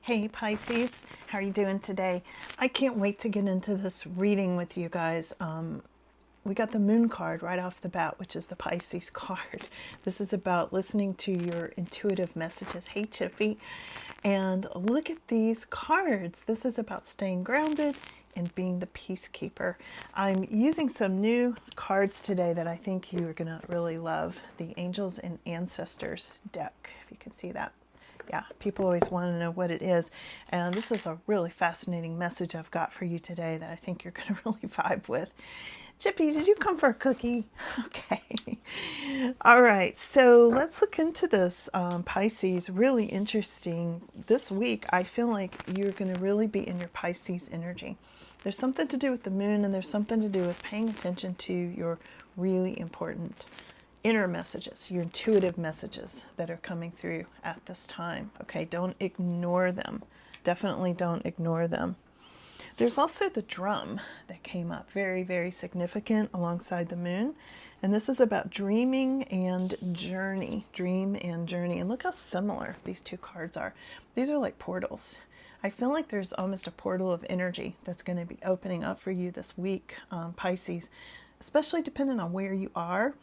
Hey Pisces, how are you doing today? I can't wait to get into this reading with you guys. We got the moon card right off the bat, which is the Pisces card. This is about listening to your intuitive messages. Hey Chippy. And look at these cards. This is about staying grounded and being the peacekeeper. I'm using some new cards today that I think you're going to really love. The Angels and Ancestors deck, if you can see that. Yeah, people always want to know what it is. And this is a really fascinating message I've got for you today that I think you're going to really vibe with. Chippy, did you come for a cookie? Okay. All right, so let's look into this. Pisces, really interesting. This week, I feel like you're going to really be in your Pisces energy. There's something to do with the moon, and there's something to do with paying attention to your really important inner messages, your intuitive messages that are coming through at this time. Okay, don't ignore them. Definitely don't ignore them. There's also the drum that came up, very, very significant alongside the moon. And this is about dreaming and journey, dream and journey. And look how similar these two cards are. These are like portals. I feel like there's almost a portal of energy that's going to be opening up for you this week, Pisces, especially depending on where you are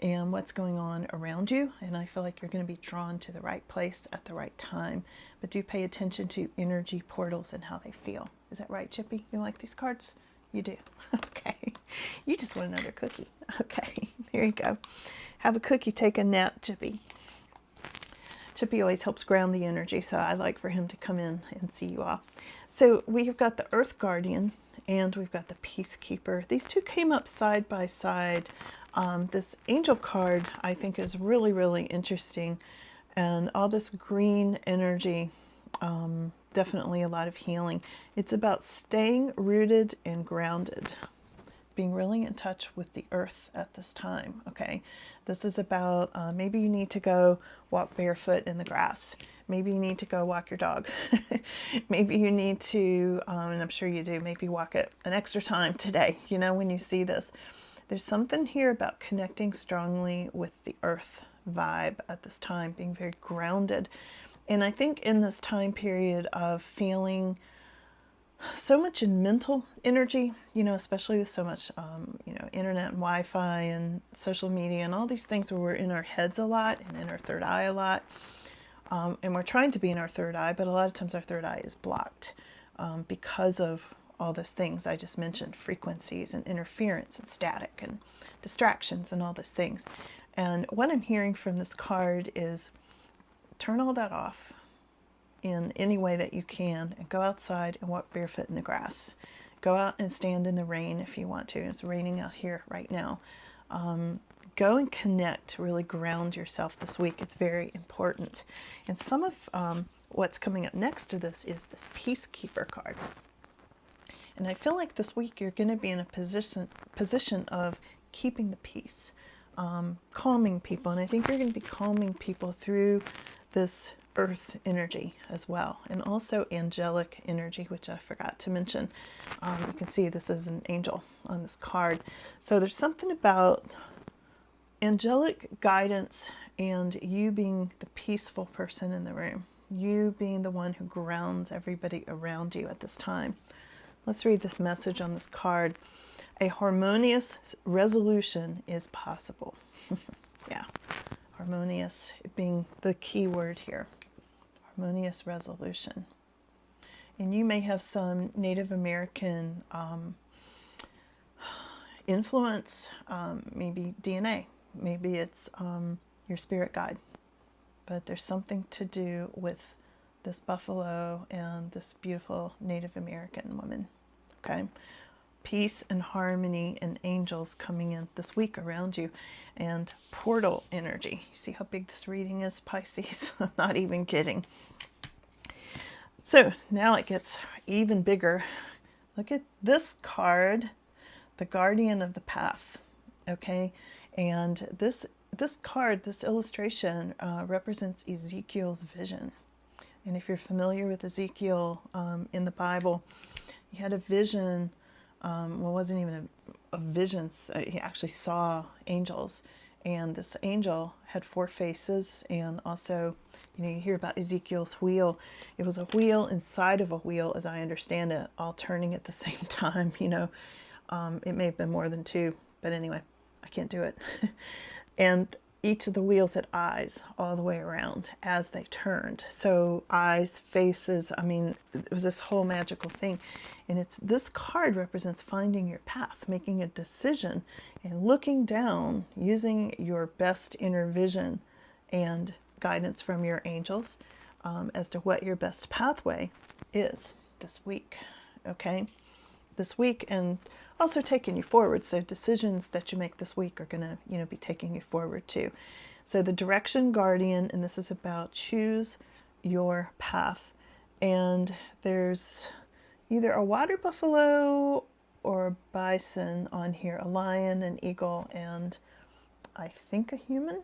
and what's going on around you. And I feel like you're going to be drawn to the right place at the right time. But do pay attention to energy portals and how they feel. Is that right, Chippy? You like these cards? You do. Okay. You just want another cookie. Okay. Here you go. Have a cookie, take a nap, Chippy. Chippy always helps ground the energy, so I like for him to come in and see you off. So we've got the Earth Guardian and we've got the Peacekeeper. These two came up side by side. This angel card I think is really, really interesting. And all this green energy, definitely a lot of healing. It's about staying rooted and grounded, being really in touch with the earth at this time, okay? This is about maybe you need to go walk barefoot in the grass. Maybe you need to go walk your dog. Maybe you need to, and I'm sure you do, maybe walk it an extra time today, you know, when you see this. There's something here about connecting strongly with the earth vibe at this time, being very grounded. And I think in this time period of feeling so much in mental energy, you know, especially with so much, you know, internet and Wi-Fi and social media and all these things where we're in our heads a lot and in our third eye a lot. And we're trying to be in our third eye, but a lot of times our third eye is blocked because of all those things I just mentioned, frequencies and interference and static and distractions and all those things. And what I'm hearing from this card is turn all that off in any way that you can and go outside and walk barefoot in the grass. Go out and stand in the rain if you want to. It's raining out here right now. Go and connect, really ground yourself this week. It's very important. And some of what's coming up next to this is this Peacekeeper card. And I feel like this week you're going to be in a position of keeping the peace, calming people. And I think you're going to be calming people through this earth energy as well. And also angelic energy, which I forgot to mention. You can see this is an angel on this card. So there's something about angelic guidance and you being the peaceful person in the room. You being the one who grounds everybody around you at this time. Let's read this message on this card. A harmonious resolution is possible. Yeah, harmonious being the key word here. Harmonious resolution. And you may have some Native American influence, maybe DNA. Maybe it's your spirit guide. But there's something to do with this buffalo and this beautiful Native American woman. Okay, peace and harmony and angels coming in this week around you, and portal energy. You see how big this reading is, Pisces? I'm not even kidding. So now it gets even bigger. Look at this card, the Guardian of the Path. Okay, and this card, this illustration represents Ezekiel's vision. And if you're familiar with Ezekiel in the Bible, he had a vision. Well, it wasn't even a vision. He actually saw angels. And this angel had 4 faces. And also You know, you hear about Ezekiel's wheel. It was a wheel inside of a wheel, as I understand it, all turning at the same time. You know, it may have been more than two, but anyway, I can't do it. And each of the wheels had eyes all the way around as they turned. So eyes, faces, I mean, it was this whole magical thing. And this card represents finding your path, making a decision, and looking down, using your best inner vision and guidance from your angels as to what your best pathway is this week. Okay? This week, and also taking you forward. So decisions that you make this week are going to, you know, be taking you forward too. So the direction guardian, and this is about choose your path. And there's either a water buffalo or a bison on here, a lion, an eagle, and I think a human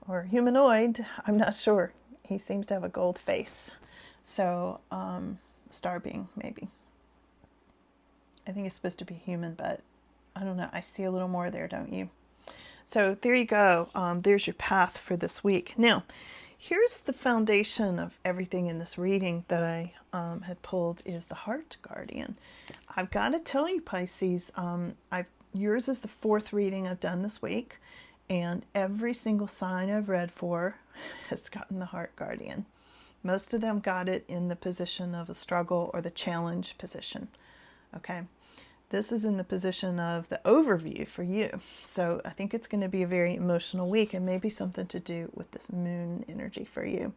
or humanoid. I'm not sure. He seems to have a gold face. So star being, maybe. I think it's supposed to be human, but I don't know. I see a little more there, don't you? So there you go. There's your path for this week. Now, here's the foundation of everything in this reading that I had pulled is the Heart Guardian. I've got to tell you, Pisces, yours is the fourth reading I've done this week, and every single sign I've read for has gotten the Heart Guardian. Most of them got it in the position of a struggle or the challenge position. Okay, this is in the position of the overview for you. So I think it's going to be a very emotional week, and maybe something to do with this moon energy for you.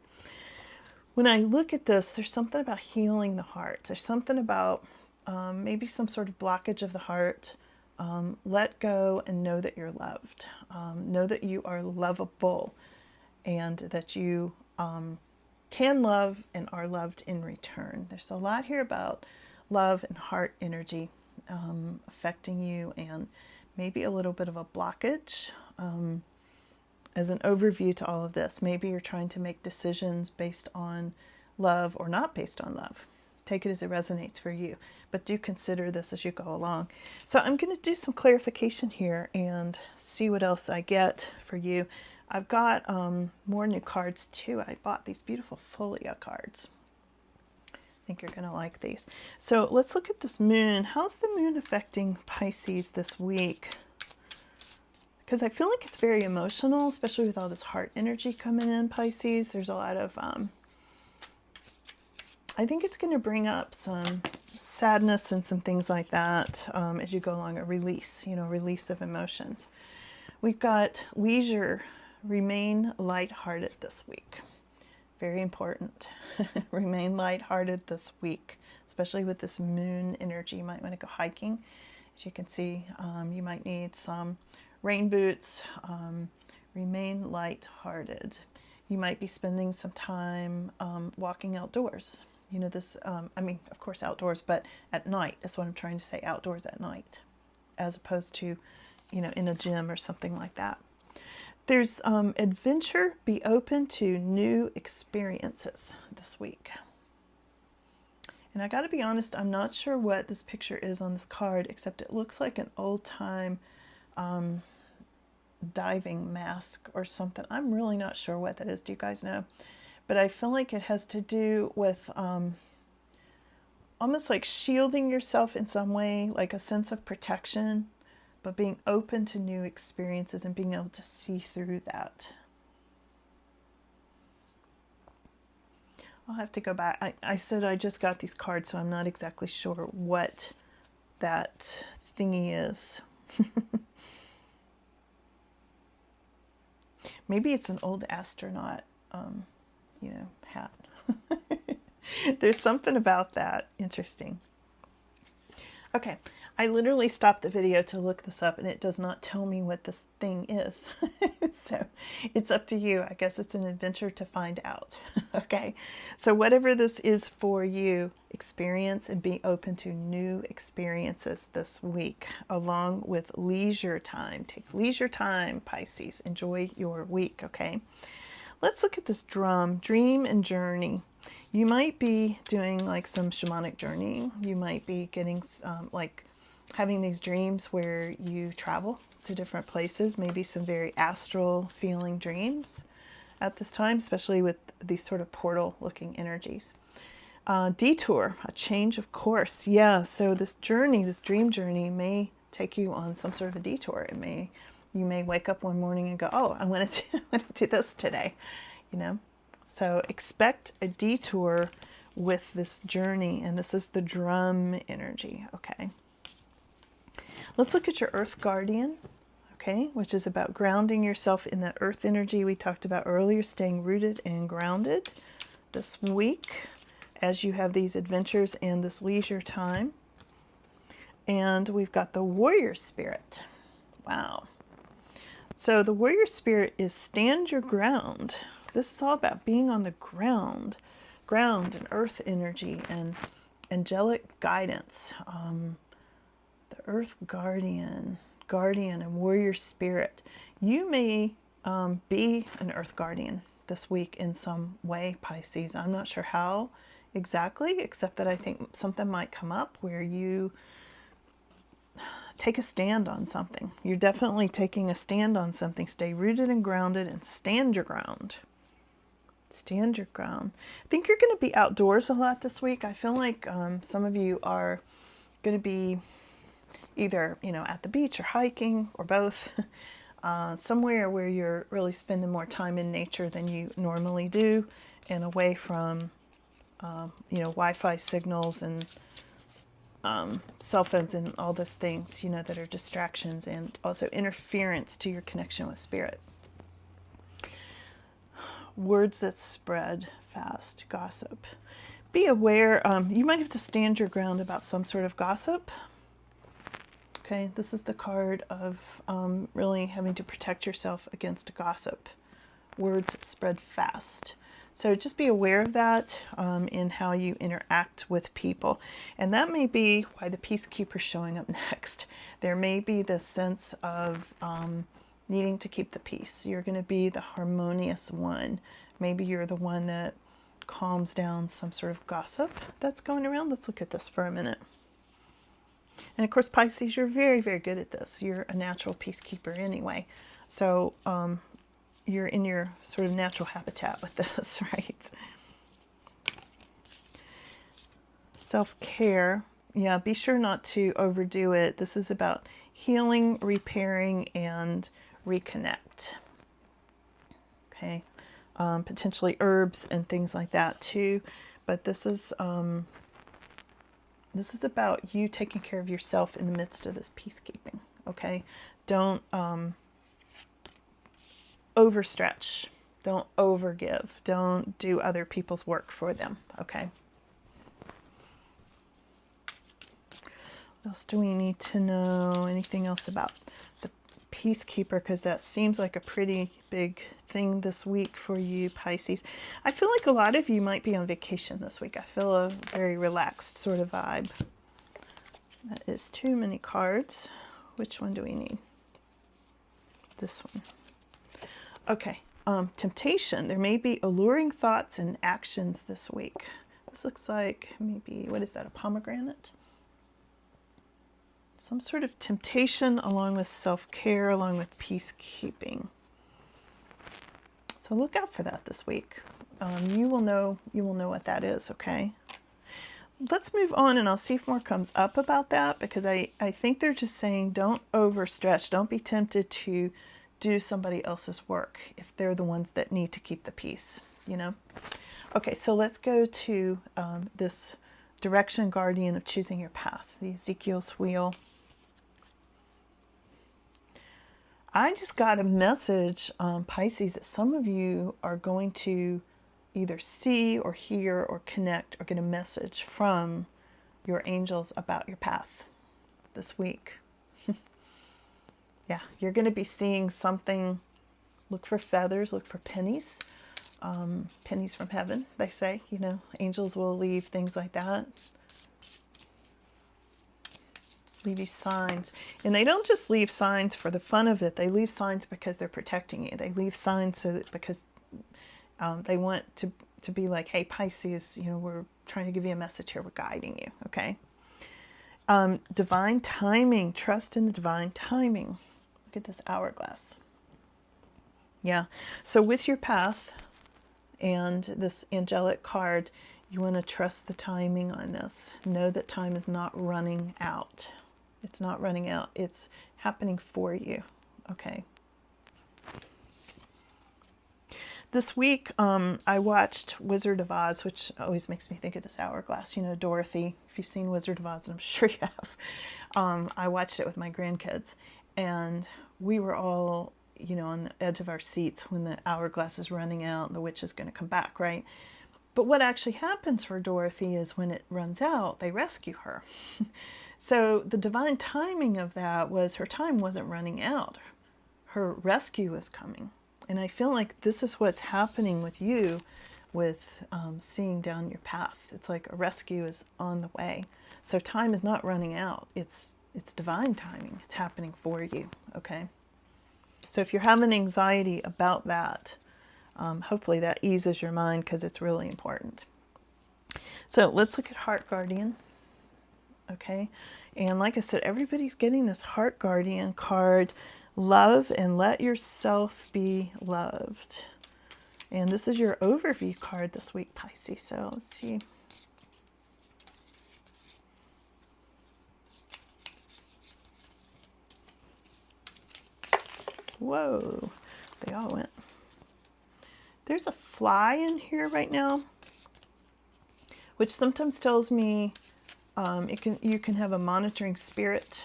When I look at this, there's something about healing the heart. There's something about maybe some sort of blockage of the heart. Let go and know that you're loved. Know that you are lovable, and that you can love and are loved in return. There's a lot here about love and heart energy affecting you, and maybe a little bit of a blockage. As an overview to all of this, maybe you're trying to make decisions based on love or not based on love. Take it as it resonates for you, but do consider this as you go along. So I'm going to do some clarification here and see what else I get for you. I've got more new cards too. I bought these beautiful Folia cards. I think you're going to like these. So let's look at this moon. How's the moon affecting Pisces this week? Because I feel like it's very emotional, especially with all this heart energy coming in, Pisces. There's a lot of, I think it's going to bring up some sadness and some things like that as you go along, a release, release of emotions. We've got leisure, remain lighthearted this week. Very important. Remain lighthearted this week, especially with this moon energy. You might want to go hiking. As you can see, you might need some rain boots. Remain lighthearted. You might be spending some time walking outdoors. I mean, of course, outdoors, but at night. That's what I'm trying to say, outdoors at night, as opposed to, in a gym or something like that. There's adventure, be open to new experiences this week. And I got to be honest, I'm not sure what this picture is on this card, except it looks like an old time diving mask or something. I'm really not sure what that is. Do you guys know? But I feel like it has to do with almost like shielding yourself in some way, like a sense of protection, but being open to new experiences and being able to see through that. I'll have to go back. I said I just got these cards, so I'm not exactly sure what that thingy is. Maybe it's an old astronaut, hat. There's something about that interesting. Okay, I literally stopped the video to look this up, and it does not tell me what this thing is. So it's up to you. I guess it's an adventure to find out. Okay, so whatever this is for you, experience and be open to new experiences this week, along with leisure time. Take leisure time, Pisces. Enjoy your week, okay? Let's look at this drum, dream and journey. You might be doing like some shamanic journeying. You might be getting having these dreams where you travel to different places, maybe some very astral feeling dreams. at this time, especially with these sort of portal looking energies. Detour, a change of course. Yeah, so this journey, this dream journey may take you on some sort of a detour. You may wake up one morning and go, oh, I'm going to do this today, you know? So expect a detour with this journey, and this is the drum energy, okay? Let's look at your Earth Guardian, okay, which is about grounding yourself in that Earth energy we talked about earlier, staying rooted and grounded this week as you have these adventures and this leisure time. And we've got the Warrior Spirit. Wow. So the Warrior Spirit is stand your ground. This is all about being on the ground and earth energy and angelic guidance. The Earth Guardian and Warrior Spirit. You may be an Earth Guardian this week in some way, Pisces. I'm not sure how exactly, except that I think something might come up where you take a stand on something. You're definitely taking a stand on something. Stay rooted and grounded and stand your ground. Stand your ground. I think you're going to be outdoors a lot this week. I feel like some of you are going to be either, at the beach or hiking or both, somewhere where you're really spending more time in nature than you normally do and away from, Wi-Fi signals and cell phones and all those things, that are distractions and also interference to your connection with spirit. Words that spread fast, gossip. Be aware, you might have to stand your ground about some sort of gossip. Okay, this is the card of really having to protect yourself against gossip. Words spread fast. So just be aware of that in how you interact with people. And that may be why the Peacekeeper's showing up next. There may be this sense of needing to keep the peace. You're going to be the harmonious one. Maybe you're the one that calms down some sort of gossip that's going around. Let's look at this for a minute. And of course, Pisces, you're very, very good at this. You're a natural peacekeeper anyway. So you're in your sort of natural habitat with this, right? Self-care. Yeah, be sure not to overdo it. This is about healing, repairing, and reconnect. Okay. Potentially herbs and things like that too. But this is about you taking care of yourself in the midst of this peacekeeping. Okay. Don't overstretch. Don't overgive. Don't do other people's work for them. Okay. What else do we need to know? Anything else about the Peacekeeper? Because that seems like a pretty big thing this week for you, Pisces. I feel like a lot of you might be on vacation this week. I feel a very relaxed sort of vibe. That is too many cards. Which one do we need? This one. Okay. Temptation. There may be alluring thoughts and actions this week. This looks like maybe, what is that, a pomegranate? Some sort of temptation along with self-care, along with peacekeeping. So look out for that this week. You will know what that is, okay? Let's move on and I'll see if more comes up about that, because I think they're just saying don't overstretch. Don't be tempted to do somebody else's work if they're the ones that need to keep the peace, Okay, so let's go to this direction guardian of choosing your path, the Ezekiel's wheel. I just got a message, Pisces, that some of you are going to either see or hear or connect or get a message from your angels about your path this week. Yeah, you're going to be seeing something. Look for feathers, look for pennies. Pennies from heaven, they say. Angels will leave things like that. Leave you signs. And they don't just leave signs for the fun of it. They leave signs because they're protecting you. They leave signs because they want to be like, hey, Pisces, we're trying to give you a message here. We're guiding you, okay? Divine timing. Trust in the divine timing. Look at this hourglass. Yeah. So with your path and this angelic card, you want to trust the timing on this. Know that time is not running out. It's not running out. It's happening for you. Okay. This week, I watched Wizard of Oz, which always makes me think of this hourglass. You know, Dorothy, if you've seen Wizard of Oz, and I'm sure you have. I watched it with my grandkids, and we were all, you know, on the edge of our seats when the hourglass is running out and the witch is going to come back, right? But what actually happens for Dorothy is when it runs out, they rescue her. So the divine timing of that was her time wasn't running out. Her rescue was coming. And I feel like this is what's happening with you with seeing down your path. It's like a rescue is on the way. So time is not running out. It's divine timing. It's happening for you, okay? So if you're having anxiety about that, hopefully that eases your mind because it's really important. So let's look at Heart Guardian, okay? And like I said, everybody's getting this Heart Guardian card. Love and let yourself be loved. And this is your overview card this week, Pisces. So let's see. Whoa, they all went. There's a fly in here right now, which sometimes tells me you can have a monitoring spirit.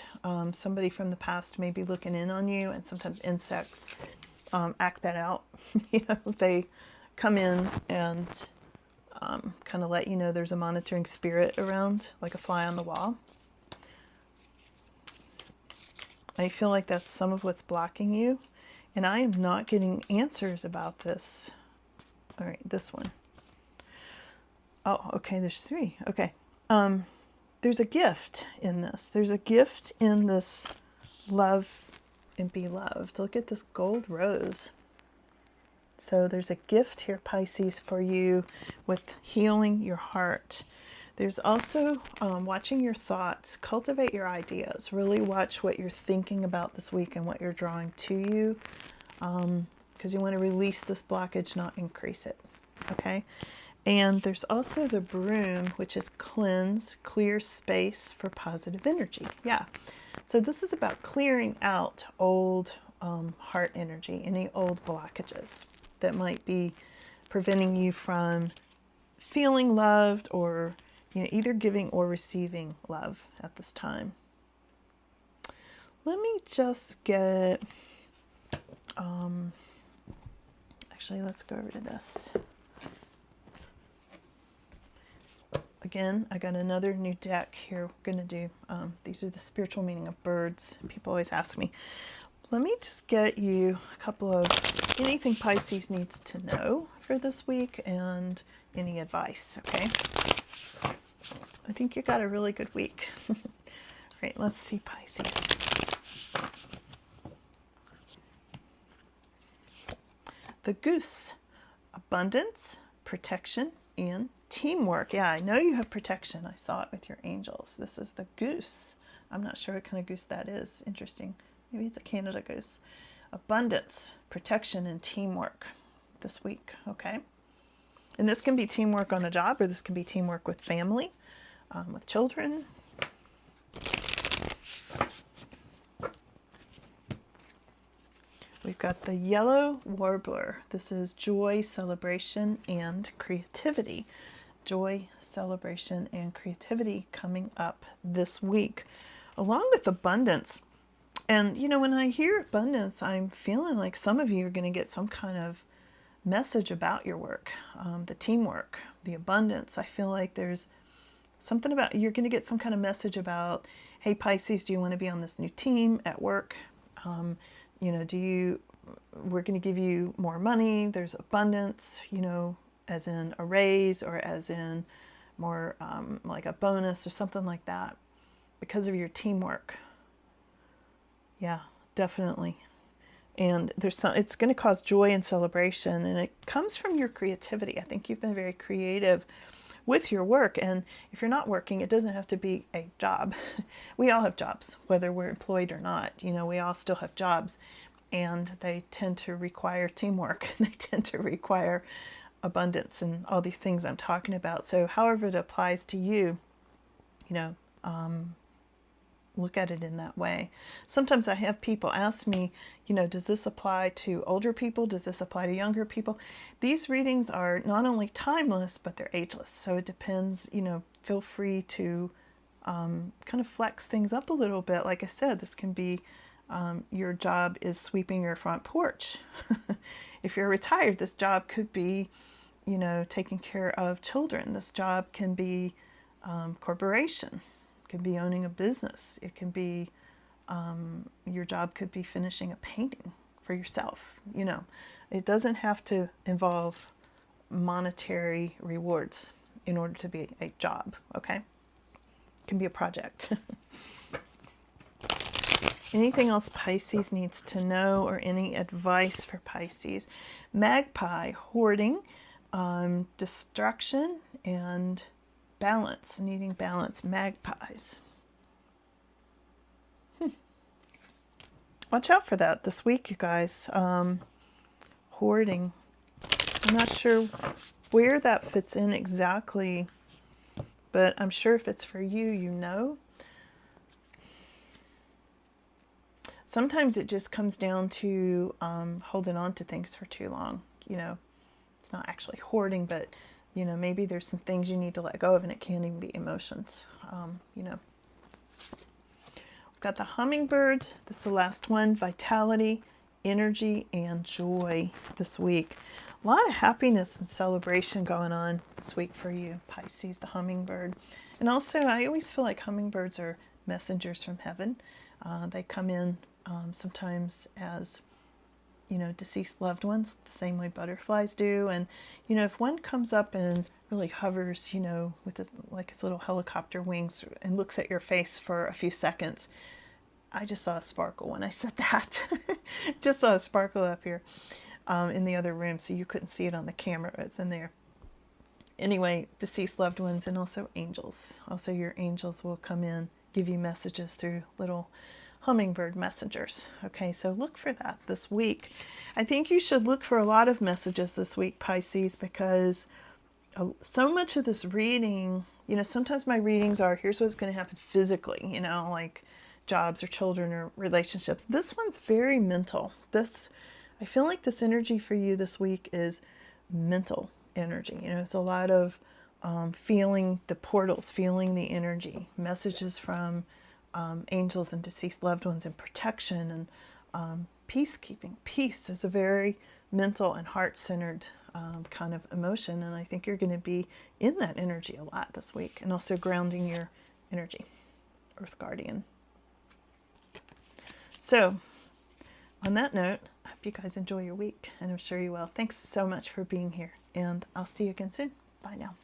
Somebody from the past may be looking in on you, and sometimes insects act that out. You know, they come in and kind of let you know there's a monitoring spirit around, like a fly on the wall. I feel like that's some of what's blocking you, and I am not getting answers about this. All right, this one. Oh, okay, there's 3. Okay. There's a gift in this. There's a gift in this love and be loved. Look at this gold rose. So there's a gift here, Pisces, for you with healing your heart. There's also watching your thoughts. Cultivate your ideas. Really watch what you're thinking about this week and what you're drawing to you, because you want to release this blockage, not increase it. Okay? And there's also the broom, which is cleanse, clear space for positive energy. Yeah. So this is about clearing out old heart energy, any old blockages that might be preventing you from feeling loved, or, you know, either giving or receiving love at this time. Let me just get, actually, let's go over to this. Again, I got another new deck here. We're going to do, these are the spiritual meaning of birds. People always ask me. Let me just get you a couple of anything Pisces needs to know for this week and any advice, okay? I think you got a really good week. All right, let's see, Pisces. The goose, abundance, protection, and teamwork. Yeah, I know you have protection. I saw it with your angels. This is the goose. I'm not sure what kind of goose that is. Interesting. Maybe it's a Canada goose. Abundance, protection, and teamwork this week, okay? And this can be teamwork on the job, or this can be teamwork with family, with children. We've got the yellow warbler. This is joy, celebration, and creativity. Joy, celebration, and creativity coming up this week, along with abundance. And, you know, when I hear abundance, I'm feeling like some of you are going to get some kind of message about your work, the teamwork, the abundance. I feel like there's something about, you're going to get some kind of message about, hey, Pisces, do you want to be on this new team at work? You know, we're going to give you more money. There's abundance, you know, as in a raise, or as in more like a bonus or something like that because of your teamwork. Yeah, definitely. And it's going to cause joy and celebration, and it comes from your creativity. I think you've been very creative with your work. And if you're not working, it doesn't have to be a job. We all have jobs, whether we're employed or not. You know, we all still have jobs. and they tend to require teamwork. They tend to require abundance and all these things I'm talking about. So however it applies to you, you know, look at it in that way. Sometimes I have people ask me, you know, does this apply to older people? Does this apply to younger people? These readings are not only timeless, but they're ageless. So it depends, you know, feel free to kind of flex things up a little bit. Like I said, this can be your job is sweeping your front porch. If you're retired, this job could be, you know, taking care of children. This job can be corporation. It can be owning a business. It can be, your job could be finishing a painting for yourself. You know, it doesn't have to involve monetary rewards in order to be a job, okay? It can be a project. Anything else Pisces needs to know, or any advice for Pisces? Magpie, hoarding, destruction, and balance, needing balance. Magpies. Watch out for that this week, you guys. Hoarding. I'm not sure where that fits in exactly, but I'm sure if it's for you, you know. Sometimes it just comes down to holding on to things for too long. You know, it's not actually hoarding, but, you know, maybe there's some things you need to let go of, and it can't even be emotions. You know, we've got the hummingbird. This is the last one. Vitality, energy, and joy this week. A lot of happiness and celebration going on this week for you, Pisces, the hummingbird. And also, I always feel like hummingbirds are messengers from heaven. They come in sometimes as, you know, deceased loved ones, the same way butterflies do. And, you know, if one comes up and really hovers, you know, with like his little helicopter wings and looks at your face for a few seconds, I just saw a sparkle when I said that. Just saw a sparkle up here in the other room, so you couldn't see it on the camera. It's in there. Anyway, deceased loved ones, and also angels. Also, your angels will come in, give you messages through little hummingbird messengers. Okay, so look for that this week. I think you should look for a lot of messages this week, Pisces, because so much of this reading, you know, sometimes my readings are, here's what's going to happen physically, you know, like jobs or children or relationships. This one's very mental. I feel like this energy for you this week is mental energy. You know, it's a lot of feeling the portals, feeling the energy, messages from angels and deceased loved ones, and protection and peacekeeping. Peace is a very mental and heart-centered kind of emotion, and I think you're going to be in that energy a lot this week, and also grounding your energy, Earth Guardian. So, on that note, I hope you guys enjoy your week, and I'm sure you will. Thanks so much for being here, and I'll see you again soon. Bye now.